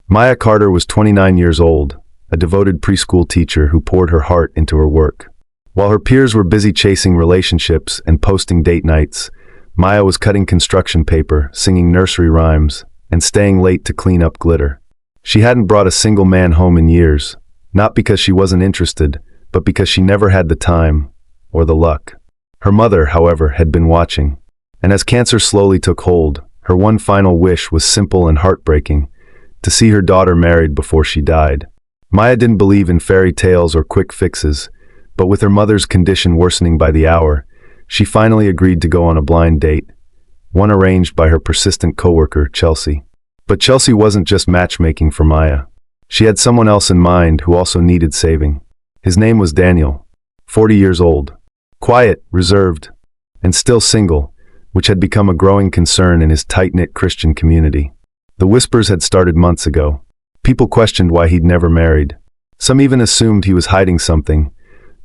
Maya Carter was 29 years old, a devoted preschool teacher who poured her heart into her work. While her peers were busy chasing relationships and posting date nights, Maya was cutting construction paper, singing nursery rhymes, and staying late to clean up glitter. She hadn't brought a single man home in years, not because she wasn't interested, but because she never had the time or the luck. Her mother, however, had been watching, and as cancer slowly took hold, her one final wish was simple and heartbreaking: to see her daughter married before she died. Maya didn't believe in fairy tales or quick fixes, but with her mother's condition worsening by the hour, she finally agreed to go on a blind date, one arranged by her persistent coworker, Chelsea. But Chelsea wasn't just matchmaking for Maya. She had someone else in mind who also needed saving. His name was Daniel, 40 years old, quiet, reserved, and still single, which had become a growing concern in his tight-knit Christian community. The whispers had started months ago. People questioned why he'd never married. Some even assumed he was hiding something,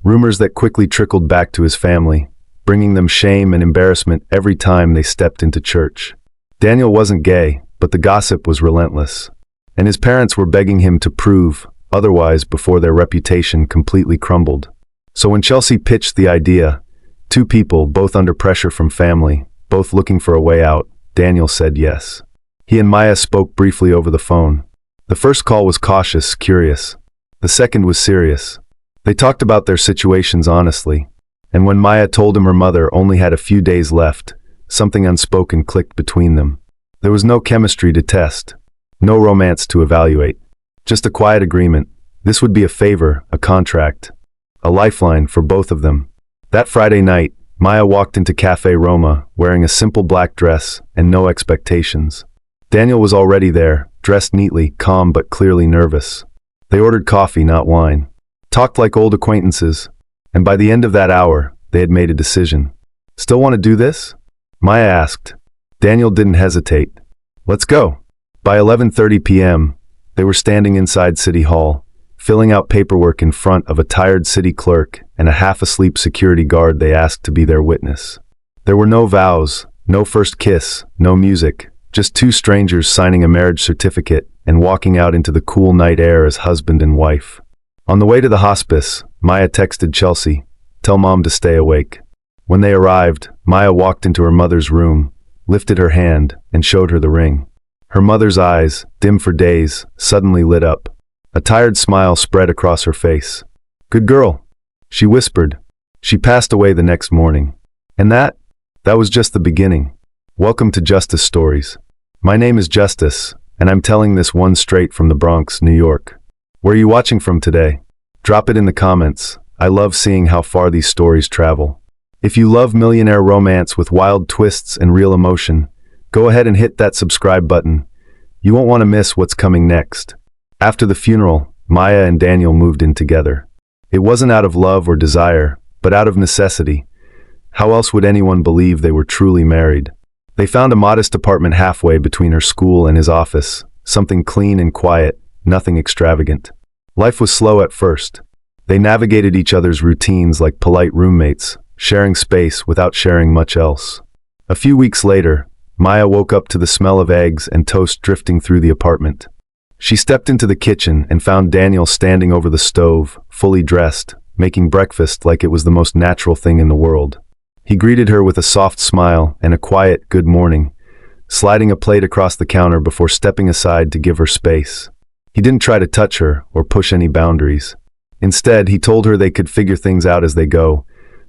rumors that quickly trickled back to his family, bringing them shame and embarrassment every time they stepped into church. Daniel wasn't gay, but the gossip was relentless, and his parents were begging him to prove otherwise before their reputation completely crumbled. So when Chelsea pitched the idea, two people, both under pressure from family, both looking for a way out, Daniel said yes. He and Maya spoke briefly over the phone. The first call was cautious, curious. The second was serious. They talked about their situations honestly, and when Maya told him her mother only had a few days left, something unspoken clicked between them. There was no chemistry to test, no romance to evaluate, just a quiet agreement. This would be a favor, a contract, a lifeline for both of them. That Friday night, Maya walked into Cafe Roma wearing a simple black dress and no expectations. Daniel was already there, dressed neatly, calm but clearly nervous. They ordered coffee, not wine, talked like old acquaintances, and by the end of that hour, they had made a decision. "Still want to do this?" Maya asked. Daniel didn't hesitate. "Let's go." By 11:30 p.m., they were standing inside City Hall, filling out paperwork in front of a tired city clerk and a half-asleep security guard they asked to be their witness. There were no vows, no first kiss, no music, just two strangers signing a marriage certificate and walking out into the cool night air as husband and wife. On the way to the hospice, Maya texted Chelsea, "Tell Mom to stay awake." When they arrived, Maya walked into her mother's room, lifted her hand, and showed her the ring. Her mother's eyes, dim for days, suddenly lit up. A tired smile spread across her face. "Good girl," she whispered. She passed away the next morning. And that was just the beginning. Welcome to Justice Stories. My name is Justice, and I'm telling this one straight from the Bronx, New York. Where are you watching from today? Drop it in the comments. I love seeing how far these stories travel. If you love millionaire romance with wild twists and real emotion, go ahead and hit that subscribe button. You won't want to miss what's coming next. After the funeral, Maya and Daniel moved in together. It wasn't out of love or desire, but out of necessity. How else would anyone believe they were truly married? They found a modest apartment halfway between her school and his office, something clean and quiet, nothing extravagant. Life was slow at first. They navigated each other's routines like polite roommates, sharing space without sharing much else. A few weeks later, Maya woke up to the smell of eggs and toast drifting through the apartment. She stepped into the kitchen and found Daniel standing over the stove, fully dressed, making breakfast like it was the most natural thing in the world. He greeted her with a soft smile and a quiet "good morning," sliding a plate across the counter before stepping aside to give her space. He didn't try to touch her or push any boundaries. Instead, he told her they could figure things out as they go,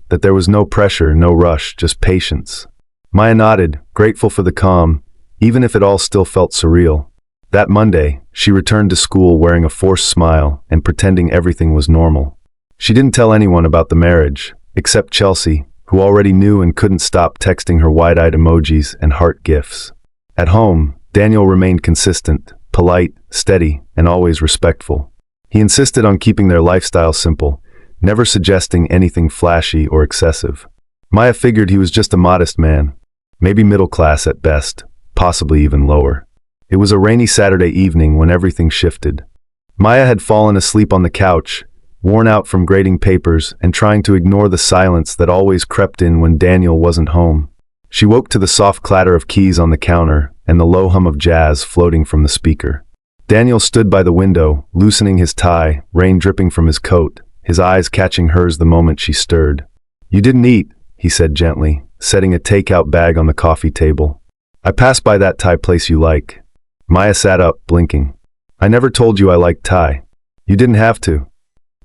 that there was no pressure, no rush, just patience. Maya nodded, grateful for the calm, even if it all still felt surreal. That Monday, she returned to school wearing a forced smile and pretending everything was normal. She didn't tell anyone about the marriage, except Chelsea, who already knew and couldn't stop texting her wide-eyed emojis and heart gifs. At home, Daniel remained consistent, polite, steady, and always respectful. He insisted on keeping their lifestyle simple, never suggesting anything flashy or excessive. Maya figured he was just a modest man, maybe middle class at best, possibly even lower. It was a rainy Saturday evening when everything shifted. Maya had fallen asleep on the couch, worn out from grading papers and trying to ignore the silence that always crept in when Daniel wasn't home. She woke to the soft clatter of keys on the counter and the low hum of jazz floating from the speaker. Daniel stood by the window, loosening his tie, rain dripping from his coat, his eyes catching hers the moment she stirred. "You didn't eat," he said gently, setting a takeout bag on the coffee table. "I passed by that Thai place you like." Maya sat up, blinking. "I never told you I liked Thai. You didn't have to."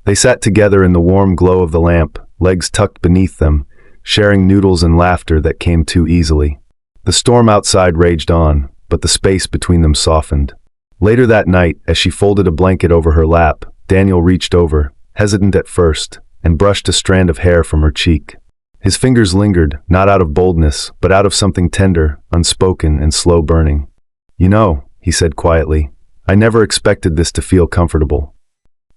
They sat together in the warm glow of the lamp, legs tucked beneath them, sharing noodles and laughter that came too easily. The storm outside raged on, but the space between them softened. Later that night, as she folded a blanket over her lap, Daniel reached over, hesitant at first, and brushed a strand of hair from her cheek. His fingers lingered, not out of boldness, but out of something tender, unspoken, and slow burning. "You know," he said quietly, "I never expected this to feel comfortable."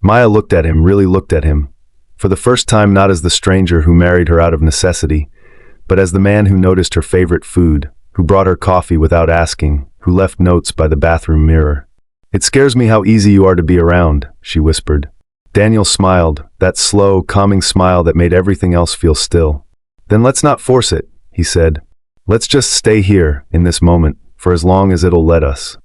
Maya looked at him, really looked at him. For the first time, not as the stranger who married her out of necessity, but as the man who noticed her favorite food, who brought her coffee without asking, who left notes by the bathroom mirror. "It scares me how easy you are to be around," she whispered. Daniel smiled, that slow, calming smile that made everything else feel still. "Then let's not force it," he said. "Let's just stay here, in this moment, for as long as it'll let us."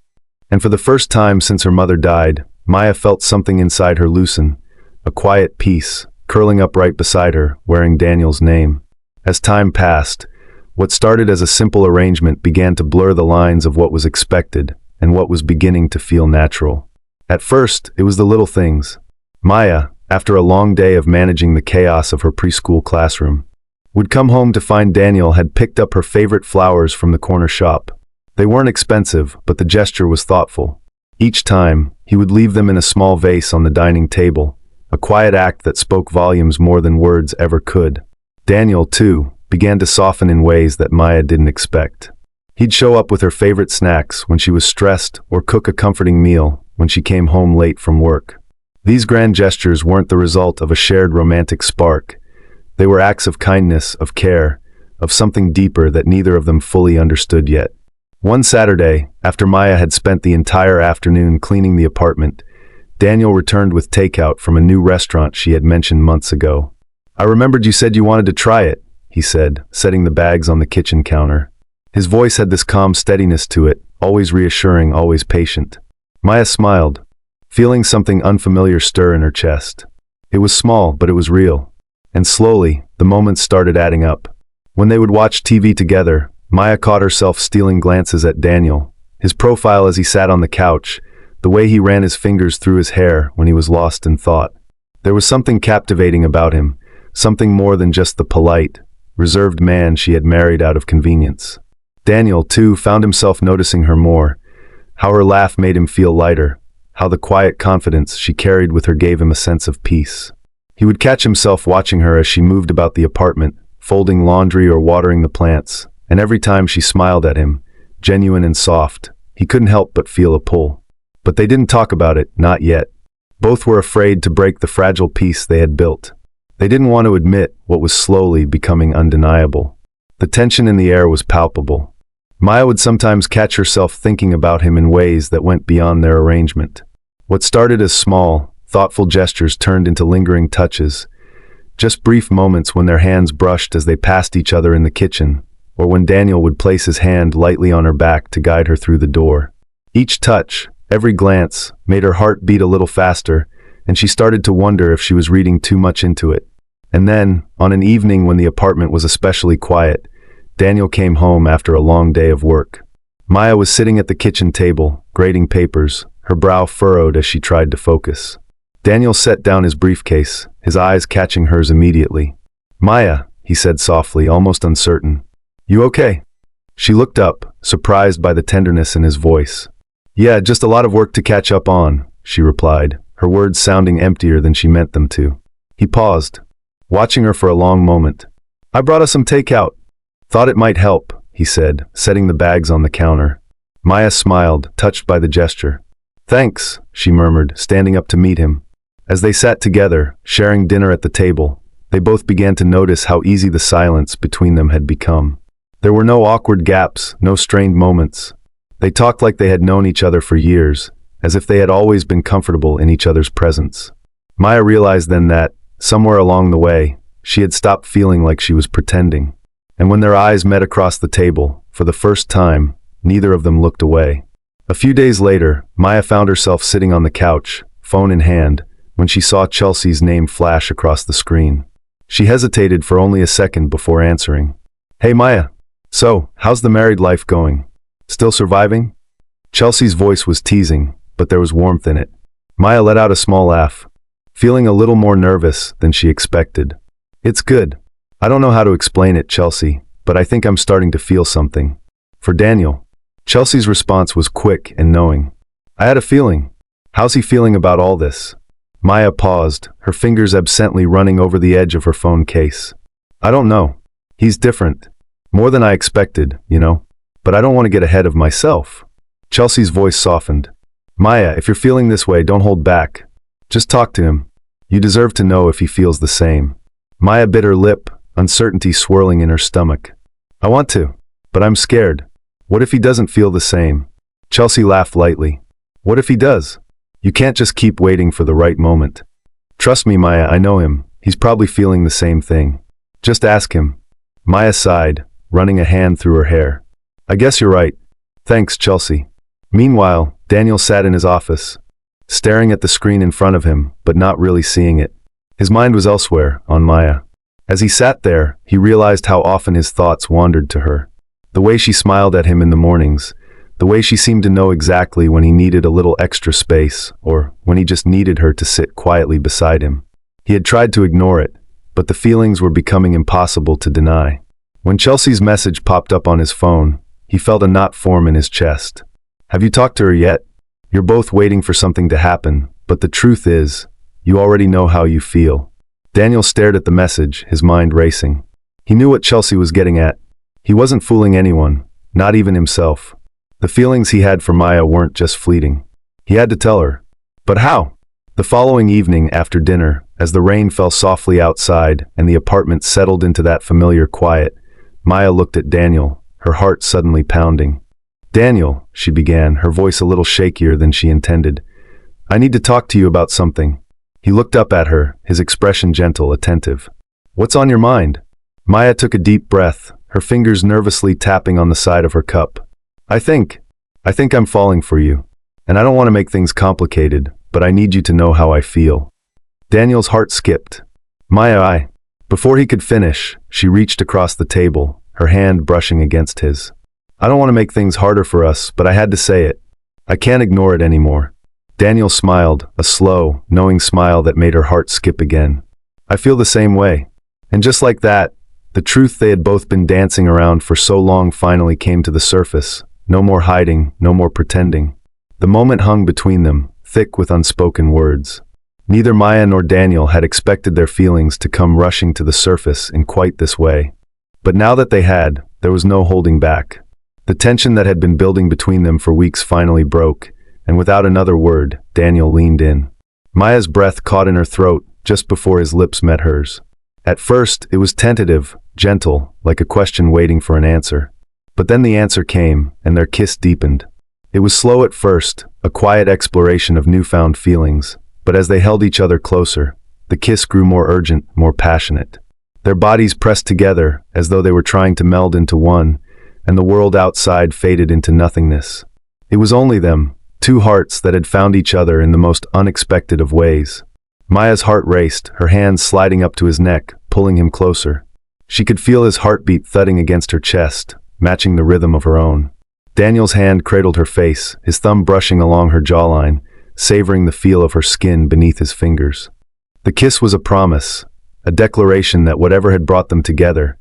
And for the first time since her mother died, Maya felt something inside her loosen, a quiet peace, curling up right beside her, wearing Daniel's name. As time passed, what started as a simple arrangement began to blur the lines of what was expected and what was beginning to feel natural. At first, it was the little things. Maya, after a long day of managing the chaos of her preschool classroom, would come home to find Daniel had picked up her favorite flowers from the corner shop. They weren't expensive, but the gesture was thoughtful. Each time, he would leave them in a small vase on the dining table, a quiet act that spoke volumes more than words ever could. Daniel, too, began to soften in ways that Maya didn't expect. He'd show up with her favorite snacks when she was stressed or cook a comforting meal when she came home late from work. These grand gestures weren't the result of a shared romantic spark. They were acts of kindness, of care, of something deeper that neither of them fully understood yet. One Saturday, after Maya had spent the entire afternoon cleaning the apartment, Daniel returned with takeout from a new restaurant she had mentioned months ago. "I remembered you said you wanted to try it," he said, setting the bags on the kitchen counter. His voice had this calm steadiness to it, always reassuring, always patient. Maya smiled, feeling something unfamiliar stir in her chest. It was small, but it was real. And slowly, the moments started adding up. When they would watch TV together, Maya caught herself stealing glances at Daniel, his profile as he sat on the couch, the way he ran his fingers through his hair when he was lost in thought. There was something captivating about him, something more than just the polite, reserved man she had married out of convenience. Daniel, too, found himself noticing her more, how her laugh made him feel lighter, how the quiet confidence she carried with her gave him a sense of peace. He would catch himself watching her as she moved about the apartment, folding laundry or watering the plants, and every time she smiled at him, genuine and soft, he couldn't help but feel a pull. But they didn't talk about it, not yet. Both were afraid to break the fragile peace they had built. They didn't want to admit what was slowly becoming undeniable. The tension in the air was palpable. Maya would sometimes catch herself thinking about him in ways that went beyond their arrangement. What started as small, thoughtful gestures turned into lingering touches, just brief moments when their hands brushed as they passed each other in the kitchen, or when Daniel would place his hand lightly on her back to guide her through the door. Each touch, every glance, made her heart beat a little faster, and she started to wonder if she was reading too much into it. And then, on an evening when the apartment was especially quiet, Daniel came home after a long day of work. Maya was sitting at the kitchen table, grading papers, her brow furrowed as she tried to focus. Daniel set down his briefcase, his eyes catching hers immediately. "Maya," he said softly, almost uncertain. "You okay?" She looked up, surprised by the tenderness in his voice. "Yeah, just a lot of work to catch up on," she replied, her words sounding emptier than she meant them to. He paused, watching her for a long moment. "I brought us some takeout. Thought it might help," he said, setting the bags on the counter. Maya smiled, touched by the gesture. "Thanks," she murmured, standing up to meet him. As they sat together, sharing dinner at the table, they both began to notice how easy the silence between them had become. There were no awkward gaps, no strained moments. They talked like they had known each other for years, as if they had always been comfortable in each other's presence. Maya realized then that, somewhere along the way, she had stopped feeling like she was pretending. And when their eyes met across the table, for the first time, neither of them looked away. A few days later, Maya found herself sitting on the couch, phone in hand, when she saw Chelsea's name flash across the screen. She hesitated for only a second before answering. "Hey Maya. So, how's the married life going? Still surviving?" Chelsea's voice was teasing, but there was warmth in it. Maya let out a small laugh, feeling a little more nervous than she expected. "It's good. I don't know how to explain it, Chelsea, but I think I'm starting to feel something. For Daniel." Chelsea's response was quick and knowing. "I had a feeling. How's he feeling about all this?" Maya paused, her fingers absently running over the edge of her phone case. "I don't know. He's different. More than I expected, you know. But I don't want to get ahead of myself." Chelsea's voice softened. "Maya, if you're feeling this way, don't hold back. Just talk to him. You deserve to know if he feels the same." Maya bit her lip, uncertainty swirling in her stomach. "I want to, but I'm scared. What if he doesn't feel the same?" Chelsea laughed lightly. "What if he does? You can't just keep waiting for the right moment. Trust me, Maya, I know him. He's probably feeling the same thing. Just ask him." Maya sighed, running a hand through her hair. "I guess you're right. Thanks, Chelsea." Meanwhile, Daniel sat in his office, staring at the screen in front of him, but not really seeing it. His mind was elsewhere, on Maya. As he sat there, he realized how often his thoughts wandered to her. The way she smiled at him in the mornings, the way she seemed to know exactly when he needed a little extra space, or when he just needed her to sit quietly beside him. He had tried to ignore it, but the feelings were becoming impossible to deny. When Chelsea's message popped up on his phone, he felt a knot form in his chest. "Have you talked to her yet? You're both waiting for something to happen, but the truth is, you already know how you feel." Daniel stared at the message, his mind racing. He knew what Chelsea was getting at. He wasn't fooling anyone, not even himself. The feelings he had for Maya weren't just fleeting. He had to tell her. But how? The following evening, after dinner, as the rain fell softly outside and the apartment settled into that familiar quiet, Maya looked at Daniel, her heart suddenly pounding. "Daniel," she began, her voice a little shakier than she intended. "I need to talk to you about something." He looked up at her, his expression gentle, attentive. "What's on your mind?" Maya took a deep breath, her fingers nervously tapping on the side of her cup. I think I'm falling for you. And I don't want to make things complicated, but I need you to know how I feel." Daniel's heart skipped. "Maya, Before he could finish, she reached across the table, her hand brushing against his. "I don't want to make things harder for us, but I had to say it. I can't ignore it anymore." Daniel smiled, a slow, knowing smile that made her heart skip again. "I feel the same way." And just like that, the truth they had both been dancing around for so long finally came to the surface. No more hiding, no more pretending. The moment hung between them, thick with unspoken words. Neither Maya nor Daniel had expected their feelings to come rushing to the surface in quite this way. But now that they had, there was no holding back. The tension that had been building between them for weeks finally broke, and without another word, Daniel leaned in. Maya's breath caught in her throat just before his lips met hers. At first, it was tentative, gentle, like a question waiting for an answer. But then the answer came, and their kiss deepened. It was slow at first, a quiet exploration of newfound feelings, but as they held each other closer, the kiss grew more urgent, more passionate. Their bodies pressed together, as though they were trying to meld into one, and the world outside faded into nothingness. It was only them, two hearts that had found each other in the most unexpected of ways. Maya's heart raced, her hands sliding up to his neck, pulling him closer. She could feel his heartbeat thudding against her chest, matching the rhythm of her own. Daniel's hand cradled her face, his thumb brushing along her jawline, savoring the feel of her skin beneath his fingers. The kiss was a promise, a declaration that whatever had brought them together,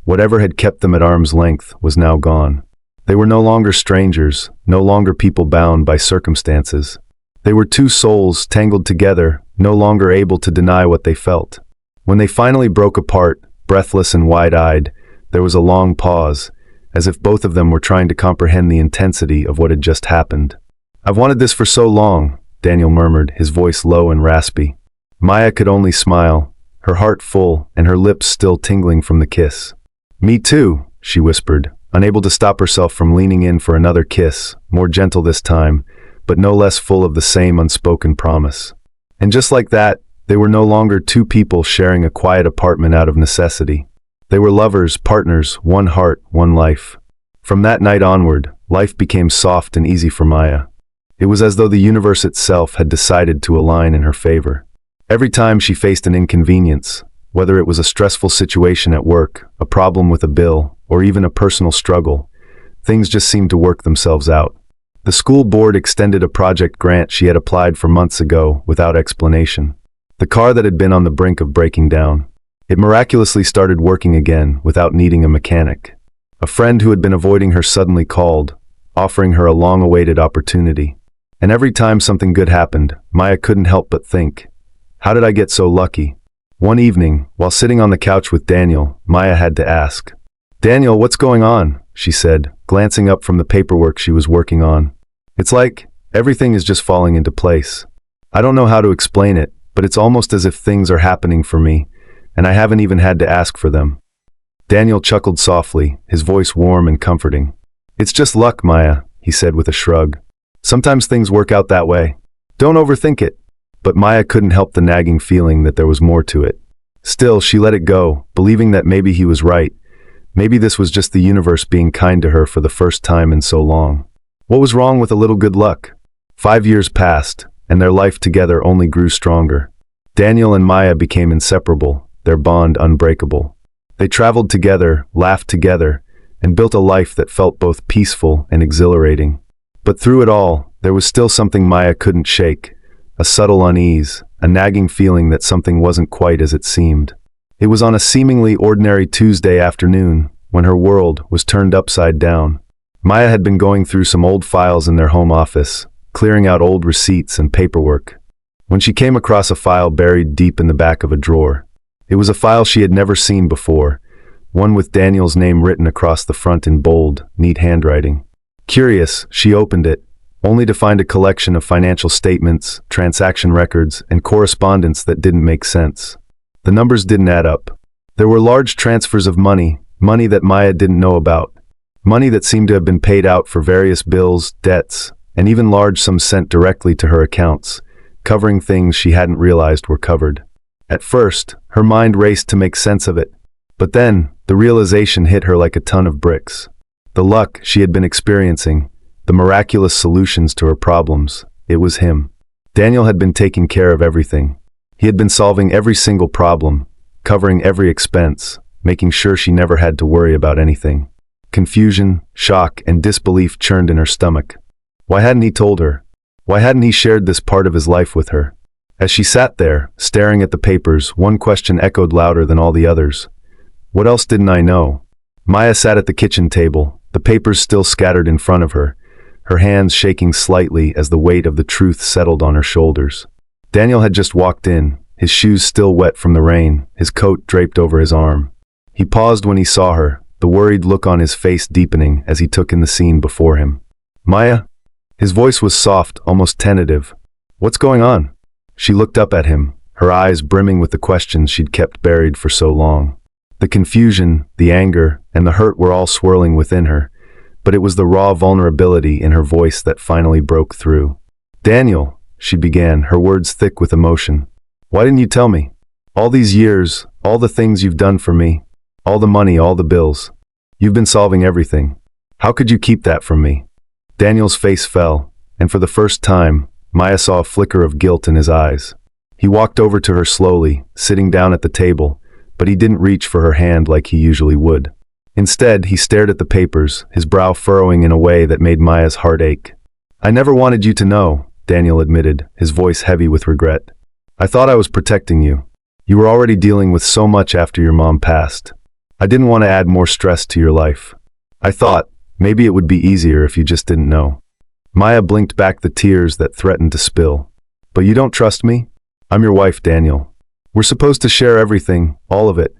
whatever had kept them at arm's length, was now gone. They were no longer strangers, no longer people bound by circumstances. They were two souls tangled together, no longer able to deny what they felt. When they finally broke apart, breathless and wide-eyed, there was a long pause, as if both of them were trying to comprehend the intensity of what had just happened. "I've wanted this for so long," Daniel murmured, his voice low and raspy. Maya could only smile, her heart full and her lips still tingling from the kiss. "Me too," she whispered, unable to stop herself from leaning in for another kiss, more gentle this time, but no less full of the same unspoken promise. And just like that, they were no longer two people sharing a quiet apartment out of necessity. They were lovers, partners, one heart, one life. From that night onward, life became soft and easy for Maya. It was as though the universe itself had decided to align in her favor. Every time she faced an inconvenience, whether it was a stressful situation at work, a problem with a bill, or even a personal struggle, things just seemed to work themselves out. The school board extended a project grant she had applied for months ago without explanation. The car that had been on the brink of breaking down, it miraculously started working again without needing a mechanic. A friend who had been avoiding her suddenly called, offering her a long-awaited opportunity. And every time something good happened, Maya couldn't help but think, how did I get so lucky? One evening, while sitting on the couch with Daniel, Maya had to ask, "Daniel, what's going on?" she said, glancing up from the paperwork she was working on. "It's like everything is just falling into place. I don't know how to explain it, but it's almost as if things are happening for me, and I haven't even had to ask for them." Daniel chuckled softly, his voice warm and comforting. "It's just luck, Maya," he said with a shrug. "Sometimes things work out that way. Don't overthink it." But Maya couldn't help the nagging feeling that there was more to it. Still, she let it go, believing that maybe he was right. Maybe this was just the universe being kind to her for the first time in so long. What was wrong with a little good luck? 5 years passed, and their life together only grew stronger. Daniel and Maya became inseparable, their bond unbreakable. They traveled together, laughed together, and built a life that felt both peaceful and exhilarating. But through it all, there was still something Maya couldn't shake, a subtle unease, a nagging feeling that something wasn't quite as it seemed. It was on a seemingly ordinary Tuesday afternoon, when her world was turned upside down. Maya had been going through some old files in their home office, clearing out old receipts and paperwork, when she came across a file buried deep in the back of a drawer. It was a file she had never seen before, one with Daniel's name written across the front in bold, neat handwriting. Curious, she opened it, only to find a collection of financial statements, transaction records, and correspondence that didn't make sense. The numbers didn't add up. There were large transfers of money that Maya didn't know about, money that seemed to have been paid out for various bills, debts, and even large sums sent directly to her accounts, covering things she hadn't realized were covered. At first, her mind raced to make sense of it, but then, the realization hit her like a ton of bricks. The luck she had been experiencing, the miraculous solutions to her problems, it was him. Daniel had been taking care of everything. He had been solving every single problem, covering every expense, making sure she never had to worry about anything. Confusion, shock, and disbelief churned in her stomach. Why hadn't he told her? Why hadn't he shared this part of his life with her? As she sat there, staring at the papers, one question echoed louder than all the others. What else didn't I know? Maya sat at the kitchen table, the papers still scattered in front of her hands shaking slightly as the weight of the truth settled on her shoulders. Daniel had just walked in, his shoes still wet from the rain, his coat draped over his arm. He paused when he saw her, the worried look on his face deepening as he took in the scene before him. "Maya?" His voice was soft, almost tentative. "What's going on?" She looked up at him, her eyes brimming with the questions she'd kept buried for so long. The confusion, the anger, and the hurt were all swirling within her, but it was the raw vulnerability in her voice that finally broke through. "Daniel," she began, her words thick with emotion. "Why didn't you tell me? All these years, all the things you've done for me, all the money, all the bills. You've been solving everything. How could you keep that from me?" Daniel's face fell, and for the first time, Maya saw a flicker of guilt in his eyes. He walked over to her slowly, sitting down at the table, but he didn't reach for her hand like he usually would. Instead, he stared at the papers, his brow furrowing in a way that made Maya's heart ache. "I never wanted you to know," Daniel admitted, his voice heavy with regret. "I thought I was protecting you. You were already dealing with so much after your mom passed. I didn't want to add more stress to your life. I thought, maybe it would be easier if you just didn't know." Maya blinked back the tears that threatened to spill. "But you don't trust me? I'm your wife, Daniel. We're supposed to share everything, all of it."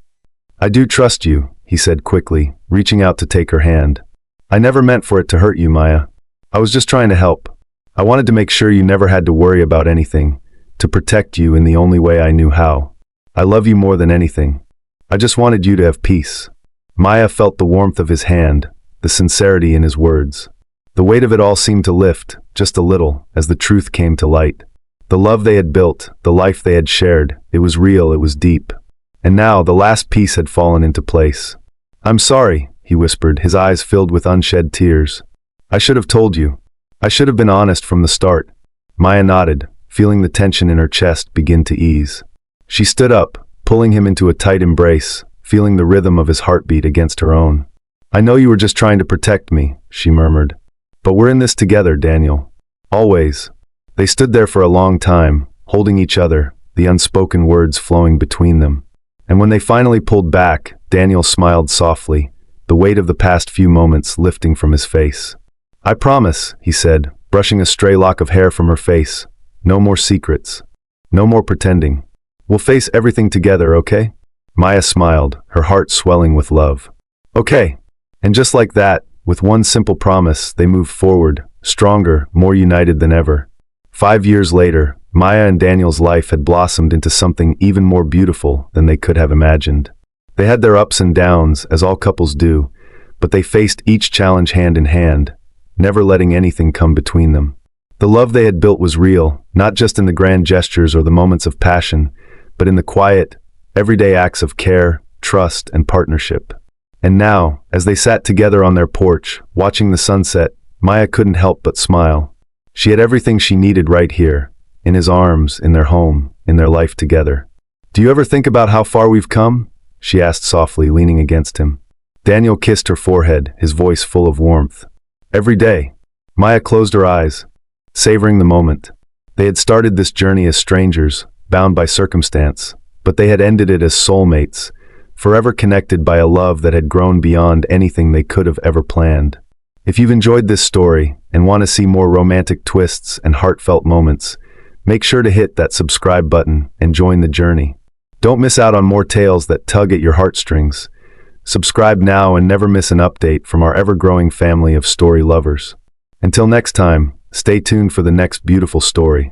"I do trust you," he said quickly, reaching out to take her hand. "I never meant for it to hurt you, Maya. I was just trying to help. I wanted to make sure you never had to worry about anything, to protect you in the only way I knew how. I love you more than anything. I just wanted you to have peace." Maya felt the warmth of his hand, the sincerity in his words. The weight of it all seemed to lift, just a little, as the truth came to light. The love they had built, the life they had shared, it was real, it was deep. And now the last piece had fallen into place. "I'm sorry," he whispered, his eyes filled with unshed tears. I should have told you. I should have been honest from the start. Maya nodded, feeling the tension in her chest begin to ease. She stood up, pulling him into a tight embrace, feeling the rhythm of his heartbeat against her own. I know you were just trying to protect me, she murmured. But we're in this together, Daniel. Always. They stood there for a long time, holding each other, the unspoken words flowing between them. And when they finally pulled back, Daniel smiled softly, the weight of the past few moments lifting from his face. I promise, he said, brushing a stray lock of hair from her face. No more secrets. No more pretending. We'll face everything together, okay? Maya smiled, her heart swelling with love. Okay. And just like that, with one simple promise, they moved forward, stronger, more united than ever. 5 years later, Maya and Daniel's life had blossomed into something even more beautiful than they could have imagined. They had their ups and downs, as all couples do, but they faced each challenge hand in hand, never letting anything come between them. The love they had built was real, not just in the grand gestures or the moments of passion, but in the quiet, everyday acts of care, trust, and partnership. And now, as they sat together on their porch, watching the sunset, Maya couldn't help but smile. She had everything she needed right here, in his arms, in their home, in their life together. Do you ever think about how far we've come? She asked softly, leaning against him. Daniel kissed her forehead, his voice full of warmth. Every day. Maya closed her eyes, savoring the moment. They had started this journey as strangers, bound by circumstance, but they had ended it as soulmates, forever connected by a love that had grown beyond anything they could have ever planned. If you've enjoyed this story and want to see more romantic twists and heartfelt moments, make sure to hit that subscribe button and join the journey. Don't miss out on more tales that tug at your heartstrings. Subscribe now and never miss an update from our ever-growing family of story lovers. Until next time, stay tuned for the next beautiful story.